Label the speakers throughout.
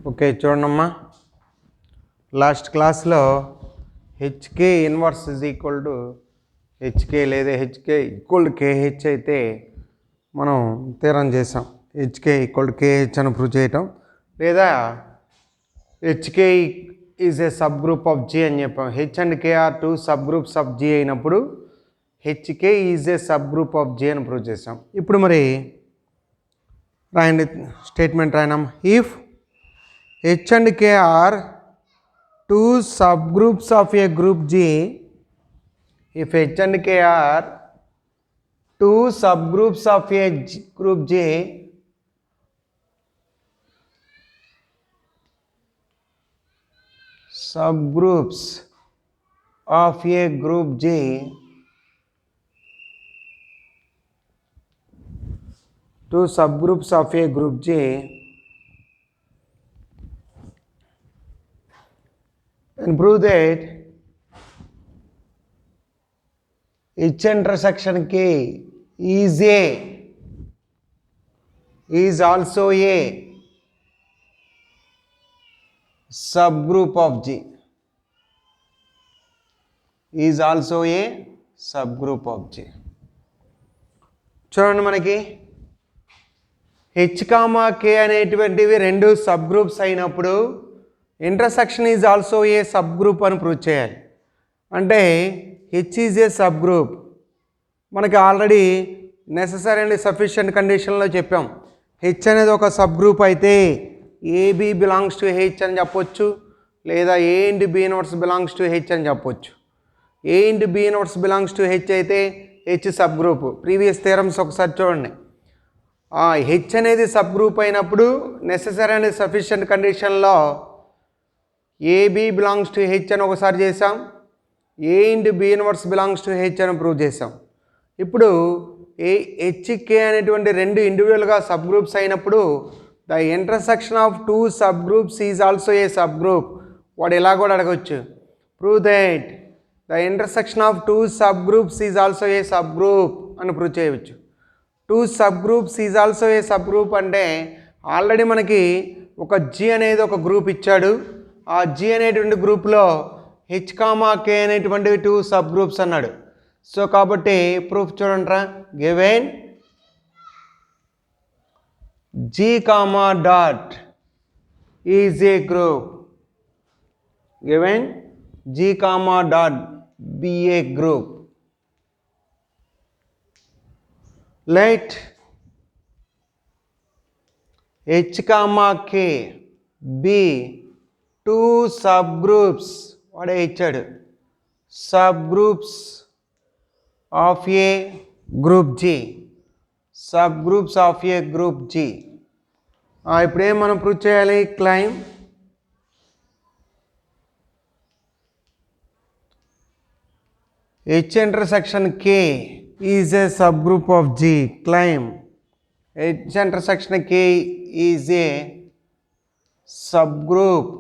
Speaker 1: Okay చూడండమ్మా, last క్లాస్లో HK inverse is equal to HK లేదా హెచ్కే ఈక్వల్ టు కేహెచ్ అయితే మనం తీరం చేసాం. హెచ్కే ఈక్వల్ టు కేహెచ్ అని ప్రూవ్ చేయటం, లేదా HK is a sub group of G అని చెప్పాం. H and K are two subgroups of G అయినప్పుడు HK is a sub group of G అని ప్రూవ్ చేసాం. ఇప్పుడు మరి రాయండి, స్టేట్మెంట్ రాయనమ్మా. If H and K are two subgroups of a group G. If H and K are two subgroups of a group G, subgroups of a group G, two subgroups of a group G, and prove that H intersection K is also a subgroup of G. Is also a subgroup of G. చూడండి, మనకి H comma K అనేటువంటివి రెండు subgroups అయినప్పుడు intersection is also a sub group అని prove చేయాలి. అంటే H is a sub group. మనకి already necessary and sufficient కండిషన్లో చెప్పాం. హెచ్ అనేది ఒక సబ్ గ్రూప్ అయితే ఏబి బిలాంగ్స్ టు హెచ్ అని చెప్పొచ్చు, లేదా A into B inverse belongs to H అని చెప్పొచ్చు. A into B inverse belongs to H అయితే H sub group. Previous theorems ఒకసారి చూడండి. హెచ్ అనేది సబ్ గ్రూప్ అయినప్పుడు నెససరీ అండ్ సఫిషియెంట్ కండిషన్లో ఏబి బిలాంగ్స్ టు హెచ్ అని ఒకసారి చేసాం, A into B inverse belongs to H అని ప్రూవ్ చేసాం. ఇప్పుడు హెచ్కే అనేటువంటి రెండు ఇండివిజువల్గా సబ్ గ్రూప్స్ అయినప్పుడు the intersection of two subgroups is also a sub group. వాడు ఇలా కూడా అడగచ్చు, prove that the intersection of two subgroups is also a sub group అని ప్రూవ్ చేయవచ్చు. Two subgroups is also a sub group అంటే already మనకి ఒక G అనేది ఒక గ్రూప్ ఇచ్చాడు. ఆ జీ అనేటువంటి గ్రూప్లో హెచ్ కామా కే అనేటువంటివి టూ సబ్ గ్రూప్స్ అన్నాడు. సో కాబట్టి ప్రూఫ్ చూడండిరా, given G comma dot is a group, given G comma dot be a group, let H comma K be two subgroups, వాడే ఇచ్చాడు, subgroups of a group G, subgroups of a group G. ఇప్పుడు ఏం మనం prove చేయాలి? Claim H intersection K is a sub group of G. Claim H intersection K is a sub group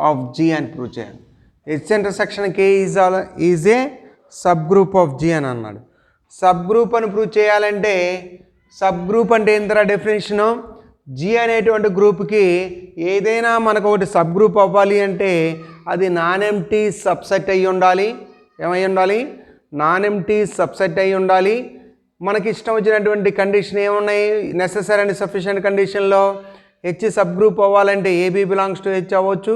Speaker 1: of G అని prove చేయాలి. H intersection K is a sub group of G అని అన్నాడు. Subgroup అని prove చేయాలంటే sub group అంటే ఏంటరా definition? G అనేటువంటి గ్రూప్కి ఏదైనా మనకు ఒకటి సబ్ గ్రూప్ అవ్వాలి అంటే అది నాన్ ఎంప్టీ సబ్సెట్ అయ్యి ఉండాలి. ఏమై ఉండాలి? నాన్ ఎంప్టీ సబ్సెట్ అయ్యి ఉండాలి. మనకి ఇష్టం వచ్చినటువంటి కండిషన్ ఏమున్నాయి? నెససరీ అండ్ సఫిషియెంట్ కండిషన్లో హెచ్ సబ్ గ్రూప్ అవ్వాలంటే ఏబి బిలాంగ్స్ టు హెచ్ అవ్వచ్చు,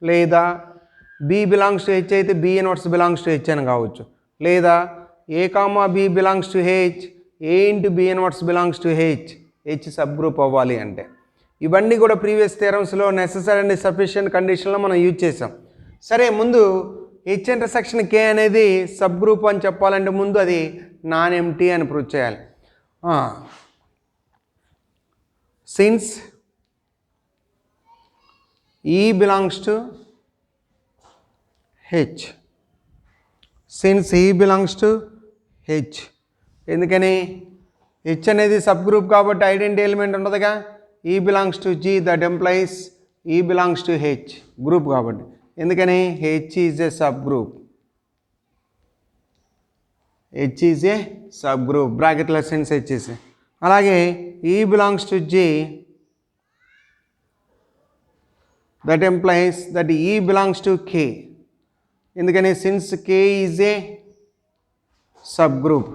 Speaker 1: లేదా బి బిలాంగ్స్ టు హెచ్ అయితే B inverse belongs to H అని కావచ్చు, లేదా A comma B belongs to H, A into B inverse belongs to H, H sub group అవ్వాలి అంటే. ఇవన్నీ కూడా ప్రీవియస్ థియరమ్స్లో నెససరీ అండ్ సఫిషియెంట్ కండిషన్లో మనం యూజ్ చేసాం. సరే, ముందు హెచ్ ఇంటర్సెక్షన్ కే అనేది సబ్ గ్రూప్ అని చెప్పాలంటే ముందు అది నాన్ ఎంప్టీ అని ప్రూవ్ చేయాలి. Since E belongs to H, since E belongs to H, ఎందుకని H అనేది సబ్ గ్రూప్ కాబట్టి ఐడెంటిటీ ఎలిమెంట్ ఉండదుగా. E belongs to G, that implies E belongs to H, group కాబట్టి. ఎందుకని H is a sub group, H is a sub group, బ్రాకెట్లో since H is. అలాగే E belongs to G, that implies that E belongs to K. ఎందుకని since K is a subgroup.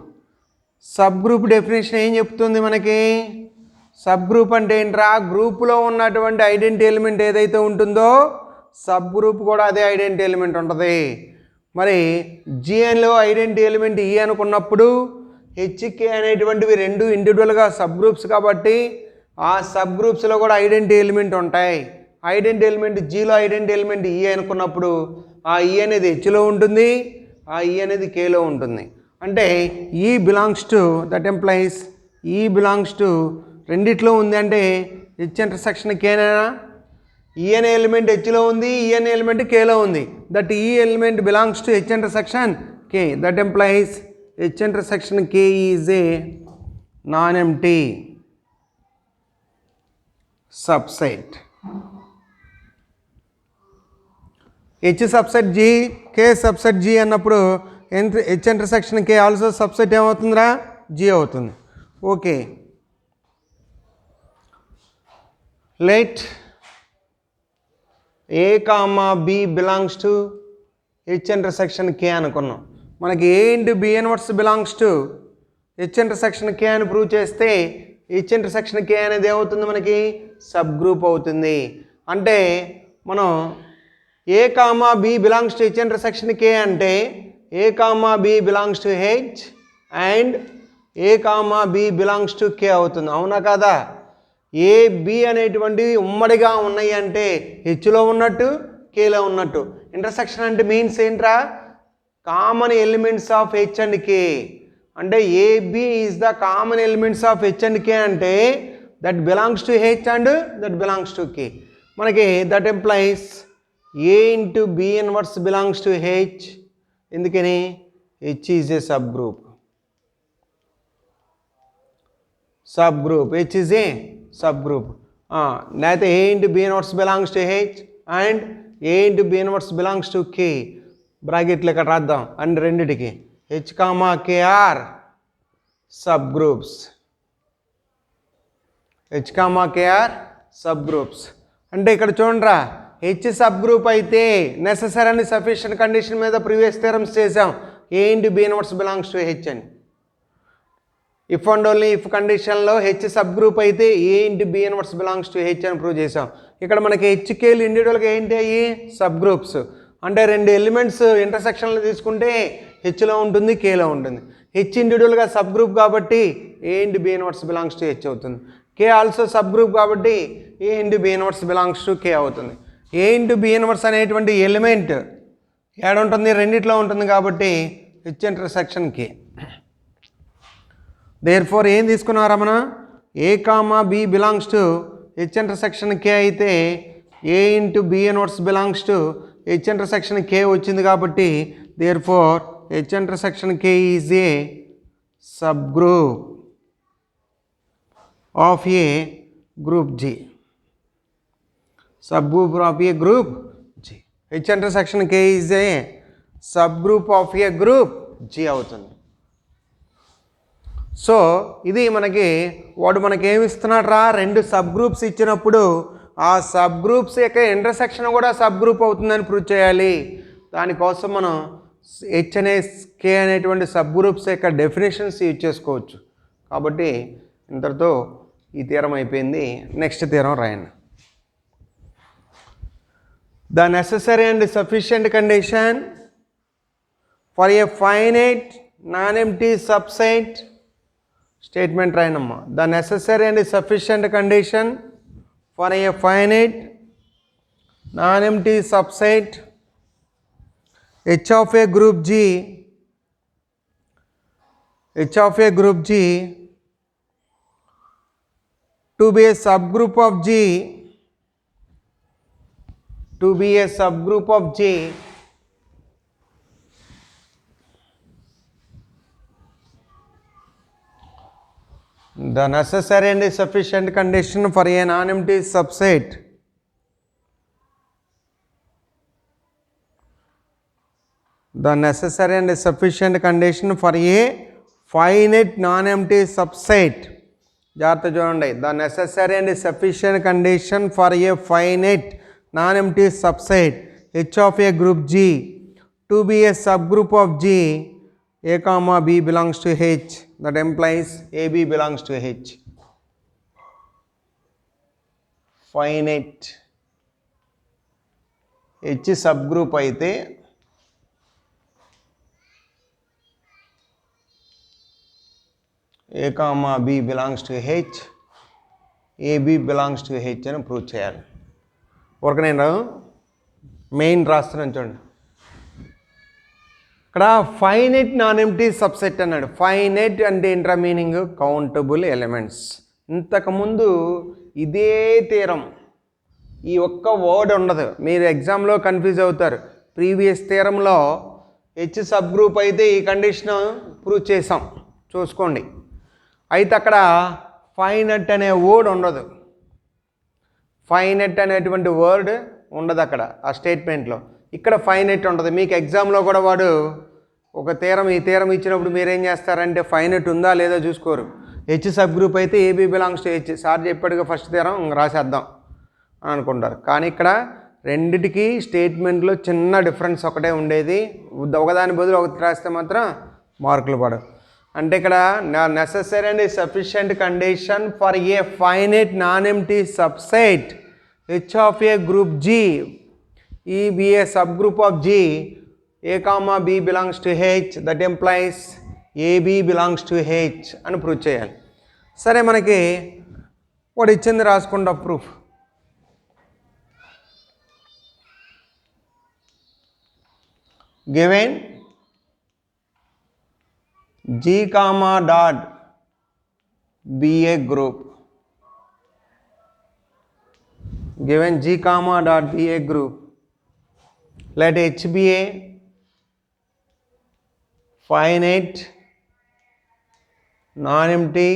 Speaker 1: Subgroup definition ఏం చెప్తుంది మనకి? Subgroup అంటే ఏంట్రా? గ్రూపులో ఉన్నటువంటి ఐడెంటిటీ ఎలిమెంట్ ఏదైతే ఉంటుందో సబ్ గ్రూప్ కూడా అదే ఐడెంటిటీ ఎలిమెంట్ ఉంటుంది. మరి జిఎన్లో ఐడెంటిటీ ఎలిమెంట్ ఈ అనుకున్నప్పుడు హెచ్కే అనేటువంటివి రెండు ఇండివిజువల్గా సబ్ గ్రూప్స్ కాబట్టి ఆ సబ్ గ్రూప్స్లో కూడా ఐడెంటిటీ ఎలిమెంట్ ఉంటాయి. ఐడెంటిటీ ఎలిమెంట్ జీలో ఐడెంటిటీ ఎలిమెంట్ ఈ అనుకున్నప్పుడు ఆ ఈ అనేది హెచ్లో ఉంటుంది, ఆ ఈ అనేది కేలో ఉంటుంది. అంటే ఈ బిలాంగ్స్ టు, దట్ ఎంప్లాయిస్ ఈ బిలాంగ్స్ టు రెండిట్లో ఉంది అంటే హెచ్ ఇంటర్సెక్షన్ కేనేనా? ఈ అనే ఎలిమెంట్ హెచ్లో ఉంది, ఈ అనే ఎలిమెంట్ కేలో ఉంది. That E element belongs to H intersection K. That implies H intersection K is a non empty subset. H subset G, K subset G అన్నప్పుడు H intersection K also subset ఏమవుతుందిరా? G అవుతుంది. Okay, let A comma B belongs to H intersection K అనుకున్నాం. మనకి A into B inverse belongs to H intersection K అని prove చేస్తే H intersection కే అనేది ఏమవుతుంది మనకి? సబ్ గ్రూప్ అవుతుంది. అంటే మనం ఏ comma B belongs to H intersection K అంటే A comma B belongs to H and A comma B belongs to K అవుతుంది. అవునా కదా? ఏ బి అనేటువంటివి ఉమ్మడిగా ఉన్నాయి అంటే హెచ్లో ఉన్నట్టు, కేలో ఉన్నట్టు. ఇంటర్సెక్షన్ అంటే మీన్స్ ఏంట్రా? Common elements of H and K. అంటే AB is the common elements of H and K అంటే that belongs to H and that belongs to K. మనకి that implies A into B inverse belongs to H. ఎందుకని? H is a sub group. Sub group H is a sub group. లేకపోతే A into B inverse belongs to H and A into B inverse belongs to K. బ్రాకెట్లు ఇక్కడ రాద్దాం and రెండిటికి H comma K are subgroups. H comma K are subgroups. అంటే ఇక్కడ చూడరా, H sub group అయితే necessary and sufficient condition మీద previous theorems చేసాం. A into B inverse belongs to H అని. ఇఫ్ అండ్ ఓన్లీ ఇఫ్ కండిషన్లో H sub group అయితే ఏ into B inverse belongs to H అని ప్రూవ్ చేసాం. ఇక్కడ మనకి హెచ్ కేలు ఇండివిజువల్గా ఏంటి అయ్యి? Subgroups. అంటే రెండు ఎలిమెంట్స్ ఇంటర్సెక్షన్లో తీసుకుంటే హెచ్లో ఉంటుంది, కేలో ఉంటుంది. హెచ్ ఇండివిజువల్గా సబ్ గ్రూప్ కాబట్టి a into B inverse belongs to H అవుతుంది. కే ఆల్సో సబ్ గ్రూప్ కాబట్టి a into B inverse belongs to K అవుతుంది. ఏ ఇంటూ బి ఇన్వర్స్ అనేటువంటి ఎలిమెంట్ ఏడుంటుంది? రెండిట్లో ఉంటుంది కాబట్టి హెచ్ ఇంటర్సెక్షన్ కే. దేర్ఫోర్ ఏం తీసుకున్నారా మనం? ఏ comma B belongs to H intersection K అయితే ఏ into B inverse belongs to H intersection K వచ్చింది కాబట్టి therefore H intersection K is a sub group of a group G. Sub group of a group G. H intersection K is a sub group of a group G అవుతుంది. So ఇది మనకి వాడు మనకేమి ఇస్తున్నాడు రా? రెండు సబ్ గ్రూప్స్ ఇచ్చినప్పుడు ఆ సబ్ గ్రూప్స్ యొక్క ఇంటర్సెక్షన్ కూడా సబ్ గ్రూప్ అవుతుందని ప్రూవ్ చేయాలి. దానికోసం మనం హెచ్ అనే కే అనేటువంటి సబ్ గ్రూప్స్ యొక్క డెఫినేషన్స్ యూజ్ చేసుకోవచ్చు. కాబట్టి ఇంతటితో ఈ థియరం అయిపోయింది. నెక్స్ట్ థియరం రాయండి. The necessary and sufficient condition for a finite non empty subset. Statement రాయనమ్మా. The necessary and sufficient condition for a finite non empty subset H of a group G, H of a group G to be a sub group of G, to be a sub group of G the necessary and sufficient condition for a non-empty subset the necessary and sufficient condition for a finite non-empty subset. జాగ్రత్త చూడండి. the necessary and sufficient condition for a finite non-empty subset H of a group G to be a subgroup of G, A comma B belongs to H, that implies AB belongs to H. Finite H subgroup అయితే A comma B belongs to H, AB belongs to H అని prove చేయాలి. ఊరక నేను main రాస్తున్నాను చూడండి. ఇక్కడ finite non empty subset అన్నాడు. Finite అంటే ఏంట్రా మీనింగ్? Countable elements. ఇంతకుముందు ఇదే థీరం, ఈ ఒక్క వర్డ్ ఉండదు. మీరు ఎగ్జామ్లో కన్ఫ్యూజ్ అవుతారు. ప్రీవియస్ థీరంలో హెచ్ సబ్ గ్రూప్ అయితే ఈ కండిషన్ ప్రూవ్ చేసాం, చూసుకోండి. అయితే అక్కడ ఫైనట్ అనే వర్డ్ ఉండదు. ఫైనట్ అనేటువంటి వర్డ్ ఉండదు అక్కడ ఆ స్టేట్మెంట్లో. ఇక్కడ ఫైనట్ ఉంటుంది. మీకు ఎగ్జామ్లో కూడా వాడు ఒక థీరం, ఈ థీరం ఇచ్చినప్పుడు మీరేం చేస్తారంటే ఫైనట్ ఉందా లేదా చూసుకోరు. హెచ్ సబ్ గ్రూప్ అయితే a b belongs to H, sir చెప్పాడుగా ఫస్ట్ థీరం రాసేద్దాం అని అనుకుంటారు. కానీ ఇక్కడ రెండిటికి స్టేట్మెంట్లో చిన్న డిఫరెన్స్ ఒకటే ఉండేది. ఒకదాని బదులు ఒకటి రాస్తే మాత్రం మార్కులు పడవు. అంటే ఇక్కడ necessary and sufficient condition for a finite non empty subset H of a group G E be a subgroup of G, A comma B belongs to H, that implies AB belongs to H అని prove చేయాలి. సరే, మనకి వాడు ఇచ్చింది రాసుకుంటా proof. Given G comma dot be a group, given G comma dot be a group, let H be a finite non-empty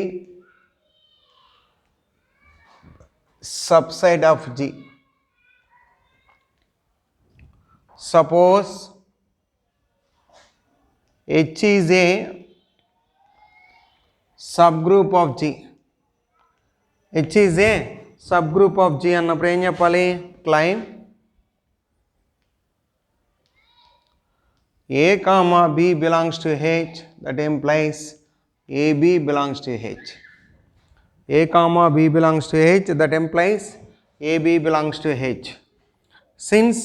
Speaker 1: subset of G. Suppose H is a subgroup of G. H is a subgroup of G అన్నప్పుడు ఏం చెప్పాలి? Claim A comma B belongs to H, that implies AB belongs to H. A comma B belongs to H, that implies AB belongs to H. Since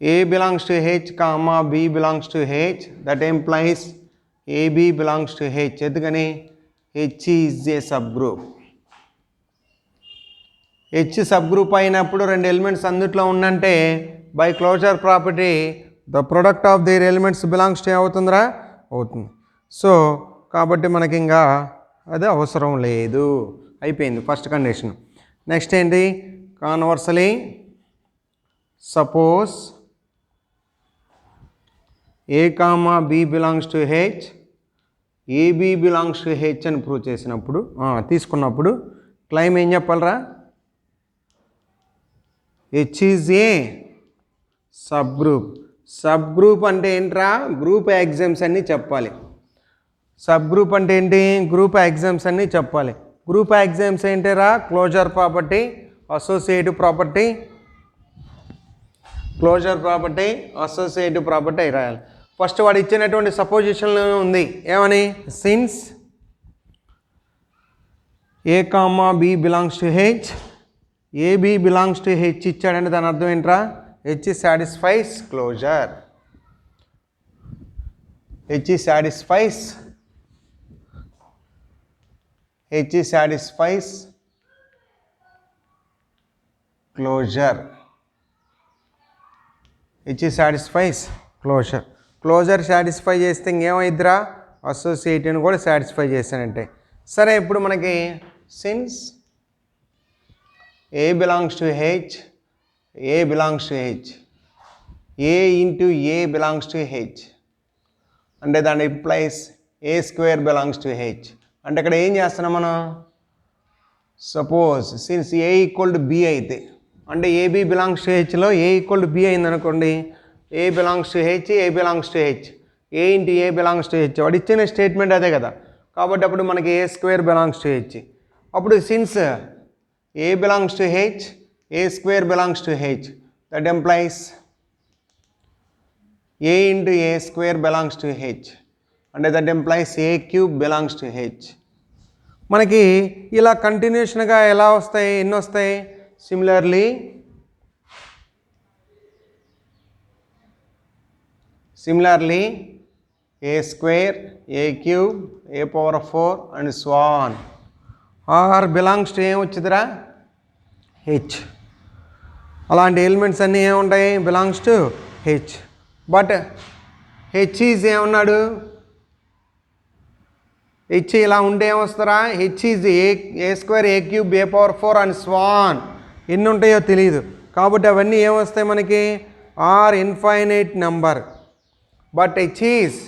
Speaker 1: A belongs to H comma B belongs to H, that implies AB belongs to H. ఎందుకని? H is a subgroup. H subgroup అయినప్పుడు రెండు elements అందుట్లో ఉన్నంటే by closure property the product of their elements belongs to అవుతుందిరా? అవుతుంది. So కాబట్టి మనకి ఇంకా అది అవసరం లేదు, అయిపోయింది ఫస్ట్ కండిషన్. నెక్స్ట్ ఏంటి? Conversely suppose a comma B belongs to H, AB belongs to H అని ప్రూవ్ చేసినప్పుడు తీసుకున్నప్పుడు క్లైమ్ ఏం చెప్పాలరా? H is a sub group. Sub group అంటే ఏంట్రా? గ్రూప్ ఎగ్జామ్స్ అన్నీ చెప్పాలి. సబ్ గ్రూప్ అంటే ఏంటి? గ్రూప్ ఎగ్జామ్స్ అన్నీ చెప్పాలి. గ్రూప్ ఎగ్జామ్స్ ఏంటిరా? Closure property, associative property, closure property, associative property రాయాలి. ఫస్ట్ వాడు ఇచ్చినటువంటి సపోజిషన్లో ఉంది ఏమని? Since A comma B belongs to H, AB belongs to H ఇచ్చాడంటే దాని అర్థం ఏంట్రా? H satisfies closure. H satisfies closure. H satisfies closure. Closure satisfy చేస్తే ఇంకేమైద్దిరా? అసోసియేటివ్ని కూడా సాటిస్ఫై చేశానంటే. సరే, ఇప్పుడు మనకి since A belongs to H, A belongs to H, A into A belongs to H అంటే దాని implies a square belongs to H. అంటే ఇక్కడ ఏం చేస్తున్నాం మనం? Suppose since a equal to b అయితే అంటే ఏబి బిలాంగ్స్ టు హెచ్లో ఏ ఈక్వల్ టు బి అయింది అనుకోండి, a belongs to H, A belongs to H, A into A belongs to H. వాడు ఇచ్చిన స్టేట్మెంట్ అదే కదా. కాబట్టి అప్పుడు మనకి a square belongs to H. అప్పుడు since A belongs to H, A square belongs to H. That implies A into A square belongs to H. And that implies A cube belongs to H. మనకి ఇలా కంటిన్యూషన్గా ఎలా వస్తాయి, ఎన్ని వస్తాయి? Similarly, A square, A cube, A power 4 and so on. R belongs to ఏం వచ్చిందిరా? H. అలాంటి elements అన్నీ ఏముంటాయి? Belongs to H. But H is ఏమన్నాడు? H ఇలా ఉంటే ఏమొస్తారా? H is a square, a cube, a power 4 and so on. ఎన్ని ఉంటాయో తెలియదు కాబట్టి అవన్నీ ఏమొస్తాయి మనకి? Are infinite number. But H is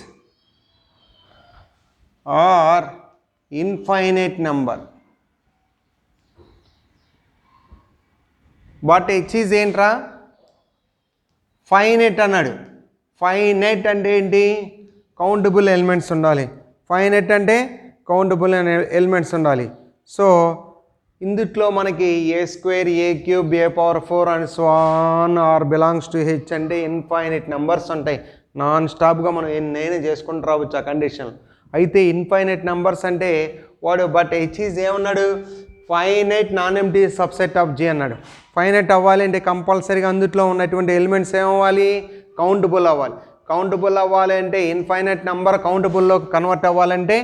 Speaker 1: are infinite number. But H is ఏంట్రా? ఫైనైట్ అన్నాడు. ఫైనైట్ అంటే ఏంటి? కౌంటబుల్ ఎలిమెంట్స్ ఉండాలి. ఫైనైట్ అంటే కౌంటబుల్ ఎలిమెంట్స్ ఉండాలి. సో ఇందుట్లో మనకి a square, a cube, a power 4 and so on R belongs to H అంటే ఇన్ఫైనైట్ నెంబర్స్ ఉంటాయి. నాన్ స్టాప్గా మనం ఎన్నైనా చేసుకుంటూ రావచ్చు ఆ కండిషన్. అయితే ఇన్ఫైనైట్ నెంబర్స్ అంటే వాడు బట్ H ఈజ్ ఏమన్నాడు? Finite non empty subset of G అన్నాడు. ఫైనైట్ అవ్వాలి అంటే కంపల్సరీగా అందుట్లో ఉన్నటువంటి ఎలిమెంట్స్ ఏమవ్వాలి? కౌంటబుల్ అవ్వాలి. కౌంటబుల్ అవ్వాలి అంటే ఇన్ఫైనైట్ నెంబర్ కౌంటబుల్లో కన్వర్ట్ అవ్వాలంటే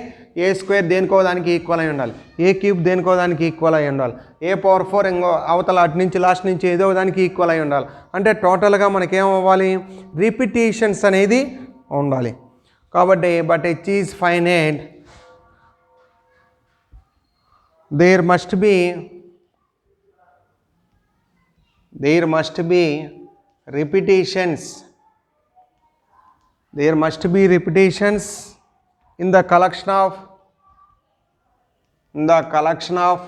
Speaker 1: ఏ స్క్వేర్ దేనికో దానికి ఈక్వల్ అయి ఉండాలి, ఏ క్యూబ్ దేనికో దానికి ఈక్వల్ అయి ఉండాలి, ఏ పవర్ 4 ఇంకో అవతల అటు నుంచి లాస్ట్ నుంచి ఏదో దానికి ఈక్వల్ అయి ఉండాలి. అంటే టోటల్గా మనకేమవ్వాలి? రిపిటేషన్స్ అనేది ఉండాలి. కాబట్టి but H is finite, there must be repetitions. There must be repetitions in the collection of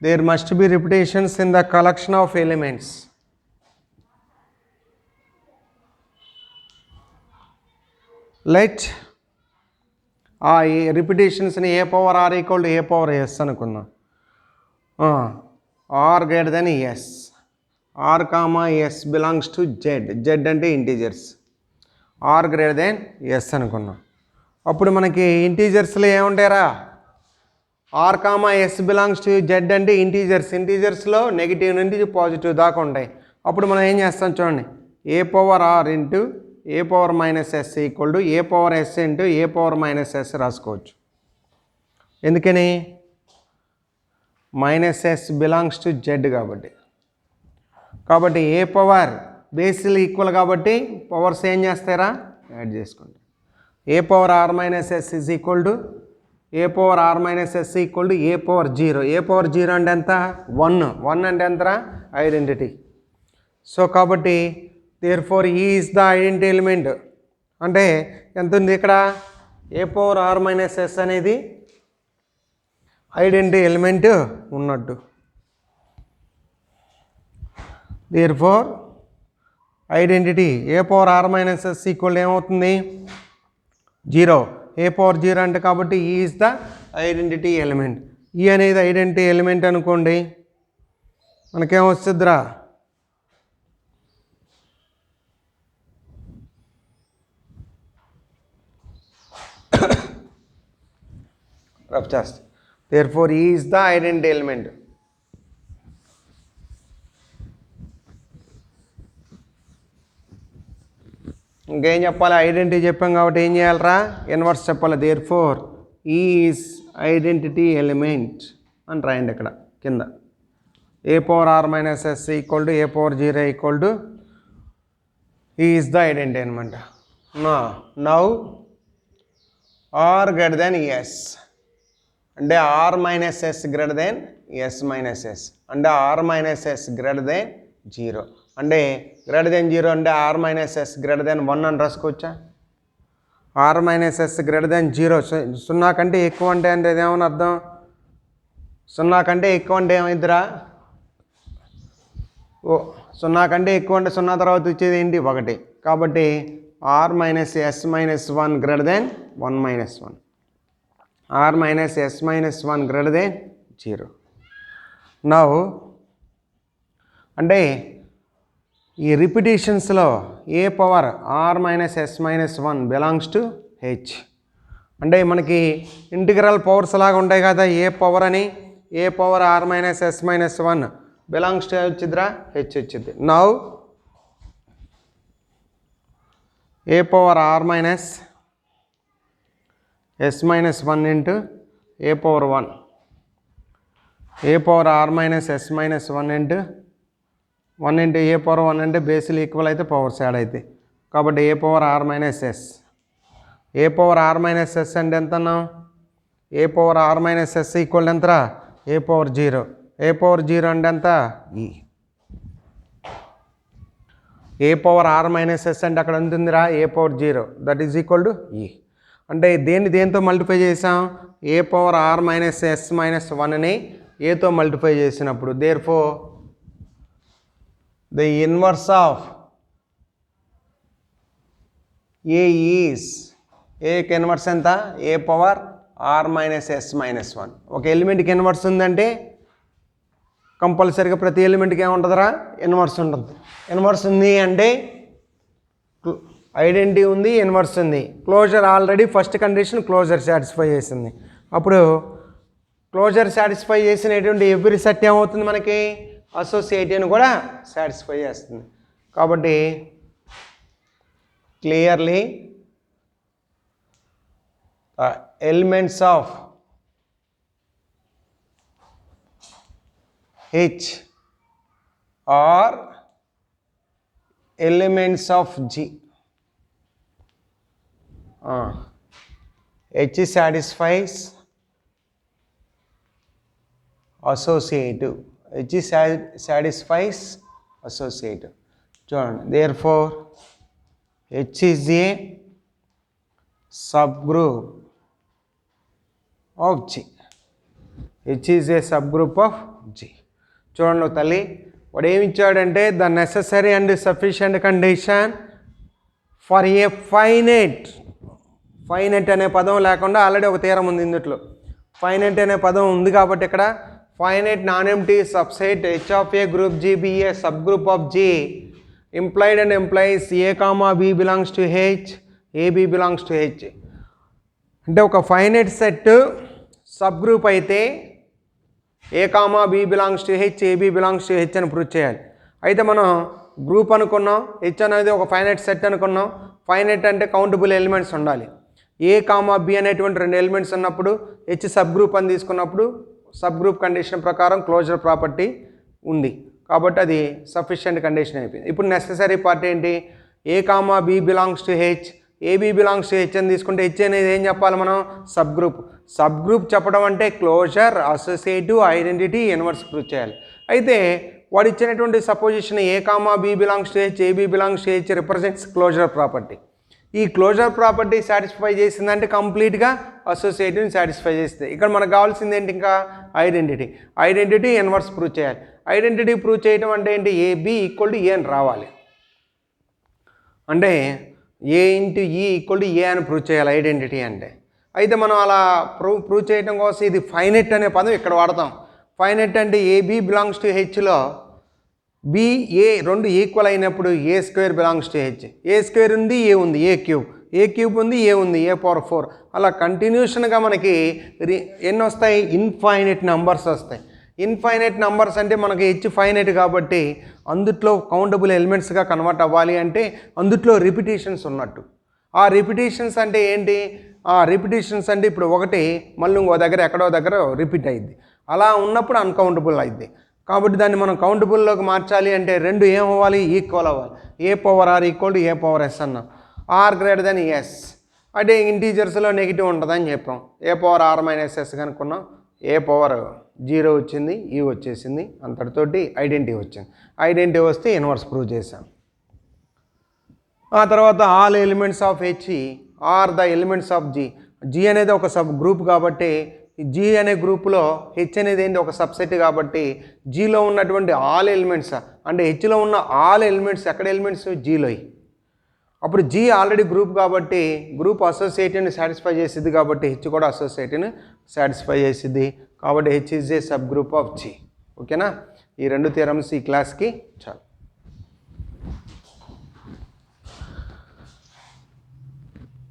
Speaker 1: there must be repetitions in the collection of elements. Let రిపిటేషన్స్ని a power r equal to a power s అనుకుందాం. R greater than s, r comma s belongs to Z. Z అంటే integers. R greater than s అనుకున్నాం. అప్పుడు మనకి ఇంటీజర్స్లో ఏముంటారా? R comma s belongs to Z అంటే integers. ఇంటీజర్స్లో negative నుండి పాజిటివ్ దాకా ఉంటాయి. అప్పుడు మనం ఏం చేస్తాం చూడండి, a power r into a power minus yes equal to a power s into a power minus s రాసుకోవచ్చు. ఎందుకని? Minus s belongs to Z కాబట్టి ఏ పవర్ బేసిల్ ఈక్వల్ కాబట్టి పవర్స్ ఏం చేస్తారా? యాడ్ చేసుకుంటాం. A power are minus s is equal to a power are minus yes equal to a power 0. A power 0 అంటే ఎంత? 1 అంటే ఎంతరా? ఐడెంటిటీ. సో కాబట్టి therefore E is the identity element. అంటే ఎంత ఉంది ఇక్కడ? A power are minus S అనేది ఐడెంటిటీ ఎలిమెంట్ ఉన్నట్టు. therefore identity A power are minus yes equal ఏమవుతుంది? 0. ఏ పవర్ 0 అంటే కాబట్టి E is the identity element. E అనేది ఐడెంటిటీ ఎలిమెంట్ అనుకోండి, మనకేమొస్తుందిరా? రఫ్ చేస్తే therefore E is the identity element. ఇంకేం చెప్పాలి? ఐడెంటిటీ చెప్పాం కాబట్టి ఏం చేయాలరా? ఇన్వర్స్ చెప్పాలి. therefore E is identity element అని రాయండి ఇక్కడ కింద. A power are minus yes equal to a power 0 equal to E is the identity element. Now R greater than S అంటే r minus s greater than s minus s అంటే r minus s greater than 0 అంటే greater than 0 అంటే r minus s greater than 1 అని రాసుకోవచ్చా? R minus s greater than 0. 0 కంటే ఎక్కువ అంటే ఏమని అర్థం? 0 కంటే ఎక్కువ అంటే ఏమైందిరా? 0 కంటే ఎక్కువ అంటే 0 తర్వాత వచ్చేది ఏంటి? 1. కాబట్టి R minus yes minus 1 greater than 1 minus 1. R minus S minus 1 greater than 0. Now అంటే ఈ రిపిటేషన్స్లో a power are minus yes minus 1 belongs to H. అంటే మనకి ఇంటిగ్రల్ పవర్స్ లాగా ఉంటాయి కదా, ఏ పవర్ అని, a power are minus yes minus 1 belongs to వచ్చిద్దిరా హెచ్ వచ్చింది. Now a power are minus yes minus 1 into a power 1, a power are minus yes minus 1 into 1 into a power 1 అంటే బేస్లు equal అయితే powers add అవుతాయి. కాబట్టి a power are minus s, a power are minus s అంటే ఎంత అన్నాం, a power are minus yes equal ఎంతరా ఏ power 0, a power 0 అంటే ఎంత E. A power are minus s అంటే అక్కడ ఉంటుందిరా a power 0, that is equal to E. అంటే దేంతో మల్టిప్లై చేసాం, a power are minus yes minus 1ని ఏతో మల్టిప్లై చేసినప్పుడు therefore the inverse of a is, ఏకి ఇన్వర్స్ ఎంత a power are minus yes minus 1. ఒక ఎలిమెంట్కి ఇన్వర్స్ ఉందంటే కంపల్సరీగా ప్రతి ఎలిమెంట్కి ఏముంటుందిరా ఇన్వర్స్ ఉంటుంది. ఇన్వర్స్ ఉంది అంటే ఐడెంటిటీ ఉంది, ఇన్వర్స్ ఉంది. Closure already first condition closure satisfy చేసింది. అప్పుడు క్లోజర్ సాటిస్ఫై చేసినటువంటి ఎవ్రీ సెట్ ఏమవుతుంది మనకి అసోసియేటివ్ని కూడా సాటిస్ఫై చేస్తుంది. కాబట్టి clearly elements of H are elements of G. H satisfies associative. H satisfies associative. చూడండి, therefore H is a subgroup of G. H is a subgroup of G. చూడండి తల్లి, వాడు ఏమి ఇచ్చాడంటే the necessary and sufficient condition for a finite. Finite అనే పదం లేకుండా already ఒక తీరం ఉంది ఇందులో. ఫైనైట్ అనే పదం ఉంది కాబట్టి ఇక్కడ finite non empty subset H of a group G be a sub group of G implied and implies a comma B belongs to H, AB belongs to H. అంటే ఒక ఫైనైట్ సెట్ సబ్ గ్రూప్ అయితే a comma B belongs to H, AB belongs to H అని prove చేయాలి. అయితే మనం group అనుకున్నాం, H అనేది ఒక ఫైనైట్ సెట్ అనుకున్నాం. ఫైనైట్ అంటే కౌంటబుల్ ఎలిమెంట్స్ ఉండాలి. ఏ కామా బి అనేటువంటి 2 ఎలిమెంట్స్ ఉన్నప్పుడు హెచ్ సబ్ గ్రూప్ అని తీసుకున్నప్పుడు సబ్ గ్రూప్ కండిషన్ ప్రకారం క్లోజర్ ప్రాపర్టీ ఉంది కాబట్టి అది సఫిషియెంట్ కండిషన్ అయిపోయింది. ఇప్పుడు నెసెసరీ పార్ట్ ఏంటి, a comma B belongs to H, AB belongs to H అని తీసుకుంటే హెచ్ అనేది ఏం చెప్పాలి మనం సబ్ గ్రూప్. సబ్ గ్రూప్ చెప్పడం అంటే closure, associative, identity, inverse prove చేయాలి. అయితే వాడు ఇచ్చినటువంటి supposition A comma B belongs to H, AB belongs to H represents closure property. ఈ క్లోజర్ ప్రాపర్టీ సాటిస్ఫై చేసిందంటే కంప్లీట్గా అసోసియేటివ్ని సాటిస్ఫై చేస్తుంది. ఇక్కడ మనకు కావాల్సింది ఏంటి ఇంకా ఐడెంటిటీ. ఐడెంటిటీ ఇన్వర్స్ ప్రూవ్ చేయాలి. ఐడెంటిటీ ప్రూవ్ చేయడం అంటే ఏంటి ఏబి ఈక్వల్ టు ఏ అని రావాలి. అంటే ఏ ఇంటూ ఈ ఈక్వల్ టు ఏ అని ప్రూవ్ చేయాలి ఐడెంటిటీ అంటే. అయితే మనం అలా ప్రూవ్ చేయడం కోసం ఇది ఫైనైట్ అనే పదం ఇక్కడ వాడతాం. ఫైనైట్ అంటే ఏబి బిలాంగ్స్ టు హెచ్లో బి ఏ 2 ఈక్వల్ అయినప్పుడు a square belongs to H. A square ఉంది, ఏ ఉంది, ఏ క్యూబ్ ఉంది, ఏ ఉంది, ఏ పవర్ 4. అలా కంటిన్యూషన్గా మనకి ఎన్ని వస్తాయి ఇన్ఫైనైట్ నెంబర్స్ వస్తాయి. ఇన్ఫైనైట్ నెంబర్స్ అంటే మనకి హెచ్ ఫైనైట్ కాబట్టి అందుట్లో కౌంటబుల్ ఎలిమెంట్స్గా కన్వర్ట్ అవ్వాలి అంటే అందుట్లో రిపిటేషన్స్ ఉన్నట్టు. ఆ రిపిటేషన్స్ అంటే ఏంటి, ఆ రిపిటేషన్స్ అంటే ఇప్పుడు ఒకటి మళ్ళీ ఇంకో దగ్గర ఎక్కడో దగ్గర రిపీట్ అయ్యింది. అలా ఉన్నప్పుడు అన్కౌంటబుల్ అయింది. కాబట్టి దాన్ని మనం కౌంటబుల్లోకి మార్చాలి అంటే 2 ఏమవ్వాలి ఈక్వల్ అవ్వాలి. A power r equal to a power s అన్నాం. ఆర్ గ్రేటర్ దెన్ ఎస్ అంటే ఇంటీజర్స్లో నెగిటివ్ ఉంటుందని చెప్పాం. A power are minus s కనుక్కున్నాం. ఏ పవర్ 0 వచ్చింది, ఈ వచ్చేసింది, అంతటితోటి ఐడెంటిటీ వచ్చింది. ఐడెంటిటీ వస్తే ఇన్వర్స్ ప్రూవ్ చేసాం. ఆ తర్వాత all elements of H are the elements of G. G అనేది ఒక సబ్ గ్రూప్ కాబట్టి జీ అనే గ్రూప్లో హెచ్ అనేది ఏంటి ఒక సబ్సెట్ కాబట్టి జీలో ఉన్నటువంటి ఆల్ ఎలిమెంట్స్ అంటే హెచ్లో ఉన్న ఆల్ ఎలిమెంట్స్ ఎక్కడ ఎలిమెంట్స్ జీలో. అప్పుడు జీ ఆల్రెడీ గ్రూప్ కాబట్టి గ్రూప్ అసోసియేటివ్ని సాటిస్ఫై చేసిద్ది కాబట్టి హెచ్ కూడా అసోసియేటివ్ని సాటిస్ఫై చేసిద్ది కాబట్టి H is a sub group of G. ఓకేనా. ఈ రెండు థియరమ్స్ ఈ క్లాస్కి చాలు.